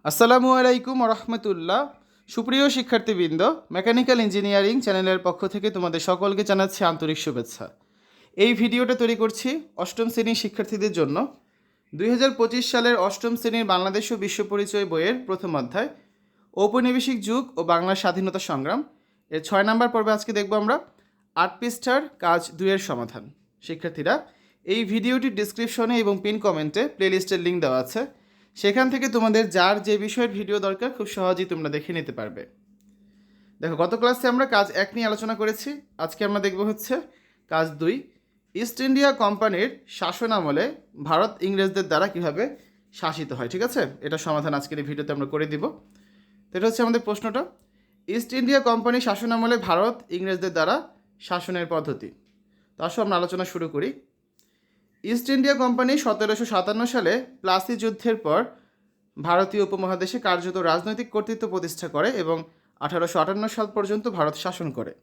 আসসালামু আলাইকুম রহমতুল্লাহ। সুপ্রিয় শিক্ষার্থীবৃন্দ, মেকানিক্যাল ইঞ্জিনিয়ারিং চ্যানেলের পক্ষ থেকে তোমাদের সকলকে জানাচ্ছি আন্তরিক শুভেচ্ছা। এই ভিডিওটা তৈরি করছি অষ্টম শ্রেণীর শিক্ষার্থীদের জন্য। 2025 সালের অষ্টম শ্রেণীর বাংলাদেশ ও বিশ্ব পরিচয় বইয়ের প্রথম অধ্যায় ঔপনিবেশিক যুগ ও বাংলার স্বাধীনতা সংগ্রাম এর 6 নম্বর পর্বে আজকে দেখব আমরা 8 পৃষ্ঠার কাজ 2 এর সমাধান। শিক্ষার্থীরা, এই ভিডিওটির ডিসক্রিপশনে এবং পিন কমেন্টে প্লেলিস্টের লিঙ্ক দেওয়া আছে, সেখান থেকে তোমাদের যার যে বিষয়ের ভিডিও দরকার খুব সহজেই তোমরা দেখে নিতে পারবে। দেখো, গত ক্লাসে আমরা কাজ 1 নিয়ে আলোচনা করেছি। আজকে আমরা দেখব হচ্ছে কাজ 2, ইস্ট ইন্ডিয়া কোম্পানির শাসন আমলে ভারত ইংরেজদের দ্বারা কিভাবে শাসিত হয়। ঠিক আছে, এটা সমাধান আজকের এই ভিডিওতে আমরা করে দিব। তো এটা হচ্ছে আমাদের প্রশ্নটা, ইস্ট ইন্ডিয়া কোম্পানি শাসন আমলে ভারত ইংরেজদের দ্বারা শাসনের পদ্ধতি। তো আসো আমরা আলোচনা শুরু করি। ইস্ট ইন্ডিয়া কোম্পানি 1757 সালে প্লাসি যুদ্ধের পর ভারতীয় উপমহাদেশে কার্যত রাজনৈতিক কর্তৃত্ব প্রতিষ্ঠা করে এবং 1858 সাল পর্যন্ত ভারত শাসন করে।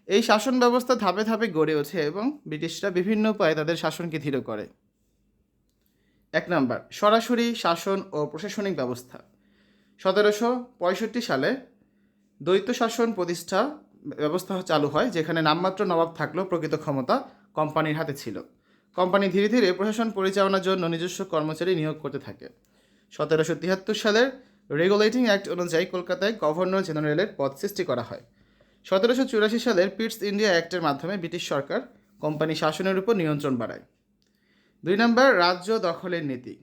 এই শাসন ব্যবস্থা ধাপে ধাপে গড়ে ওঠে এবং ব্রিটিশরা বিভিন্ন উপায়ে তাদের শাসনকে ধীর করে। 1 নাম্বার, সরাসরি শাসন ও প্রশাসনিক ব্যবস্থা। 1765 সালে দ্বৈত শাসন প্রতিষ্ঠা ব্যবস্থা চালু হয়, যেখানে নামমাত্র নবাব থাকলেও প্রকৃত ক্ষমতা কোম্পানির হাতে ছিল। কোম্পানি ধীরে ধীরে প্রশাসন পরিচালনার জন্য নিজস্ব কর্মচারী নিয়োগ করতে থাকে। 1773 সালের রেগুলেটিং অ্যাক্ট অনুযায়ী কলকাতায় গভর্নর জেনারেলের পদ সৃষ্টি করা হয়। 1784 সালের পিটস ইন্ডিয়া অ্যাক্টের মাধ্যমে ব্রিটিশ সরকার কোম্পানি শাসনের উপর নিয়ন্ত্রণ বাড়ায়। 2 নম্বর, রাজ্য দখলের নীতি।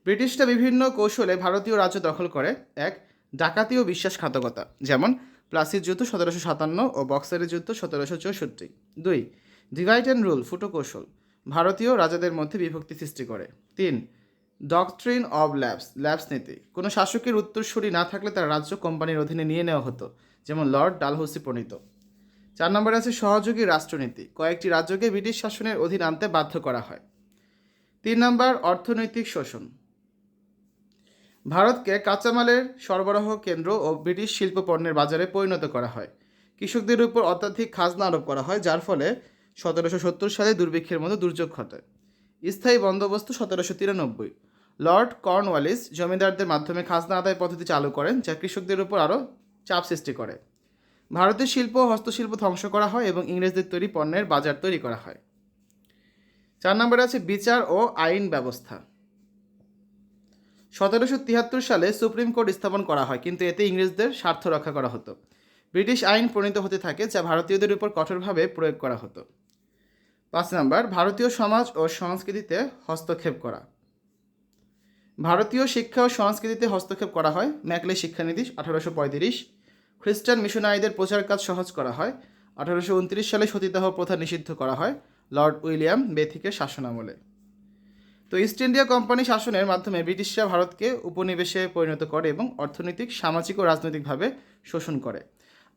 ব্রিটিশরা বিভিন্ন কৌশলে ভারতীয় রাজ্য দখল করে। 1, ডাকাতি ও বিশ্বাসঘাতকতা, যেমন প্লাসির যুদ্ধ 1757 ও বক্সারের যুদ্ধ 1764। 2, ডিভাইড অ্যান্ড রুল, ফুটো কৌশল, ভারতীয় রাজাদের মধ্যে বিভক্তি সৃষ্টি করে। 3, ডকট্রিন অব ল্যাবস নীতি, কোনো শাসকের উত্তরসূরি না থাকলে তার রাজ্য কোম্পানির অধীনে নিয়ে নেওয়া হতো, যেমন লর্ড ডালহৌসি প্রণীত। 4 নম্বরে আছে সহযোগী রাষ্ট্রনীতি, কয়েকটি রাজ্যকে ব্রিটিশ শাসনের অধীন আনতে বাধ্য করা হয়। 3 নম্বর, অর্থনৈতিক শোষণ। ভারতকে কাঁচামালের সরবরাহ কেন্দ্র ও ব্রিটিশ শিল্প পণ্যের বাজারে পরিণত করা হয়। কৃষকদের উপর অত্যাধিক খাজনা আরোপ করা হয়, যার ফলে 1770 সালে দুর্ভিক্ষের মতো দুর্যোগ ঘটে। স্থায়ী বন্দোবস্ত 1793, লর্ড কর্নওয়ালিস জমিদারদের মাধ্যমে খাজনা আদায় পদ্ধতি চালু করেন, যা কৃষকদের উপর আরও চাপ সৃষ্টি করে। ভারতের শিল্প ও হস্তশিল্প ধ্বংস করা হয় এবং ইংরেজদের তৈরি পণ্যের বাজার তৈরি করা হয়। 4 নম্বরে আছে বিচার ও আইন ব্যবস্থা। 1773 সালে সুপ্রিম কোর্ট স্থাপন করা হয়, কিন্তু এতে ইংরেজদের স্বার্থ রক্ষা করা হতো। ব্রিটিশ আইন প্রণীত হতে থাকে, যা ভারতীয়দের উপর কঠোরভাবে প্রয়োগ করা হতো। 5 নম্বর, ভারতীয় সমাজ ও সংস্কৃতিতে হস্তক্ষেপ করা। ভারতীয় শিক্ষা ও সংস্কৃতিতে হস্তক্ষেপ করা হয়। ম্যাকলে শিক্ষানীতি 1835। খ্রিস্টান মিশনারিদের প্রচার কাজ সহজ করা হয়। 1829 সালে সতীদাহ প্রথা নিষিদ্ধ করা হয় লর্ড উইলিয়াম বেথিকের শাসনামলে। তো ইস্ট ইন্ডিয়া কোম্পানি শাসনের মাধ্যমে ব্রিটিশরা ভারতকে উপনিবেশে পরিণত করে এবং অর্থনৈতিক, সামাজিক ও রাজনৈতিকভাবে শোষণ করে।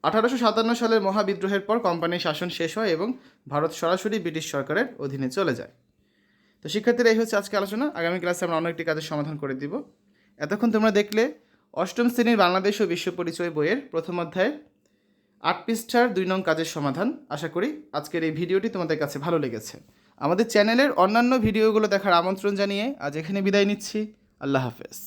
1857 সালের মহাবিদ্রোহের পর কোম্পানির শাসন শেষ হয় এবং ভারত সরাসরি ব্রিটিশ সরকারের অধীনে চলে যায়। তো শিক্ষার্থীরা, এই হচ্ছে আজকে আলোচনা। আগামী ক্লাসে আমরা অন্য একটি কাজের সমাধান করে দিব। এতক্ষণ তোমরা দেখলে অষ্টম শ্রেণীর বাংলাদেশ ও বিশ্ব পরিচয় বইয়ের প্রথম অধ্যায়ের 8 পৃষ্ঠার 2 নং কাজের সমাধান। আশা করি আজকের এই ভিডিওটি তোমাদের কাছে ভালো লেগেছে। আমাদের চ্যানেলের অন্যান্য ভিডিওগুলো দেখার আমন্ত্রণ জানিয়ে আজ এখানে বিদায় নিচ্ছি। আল্লাহ হাফেজ।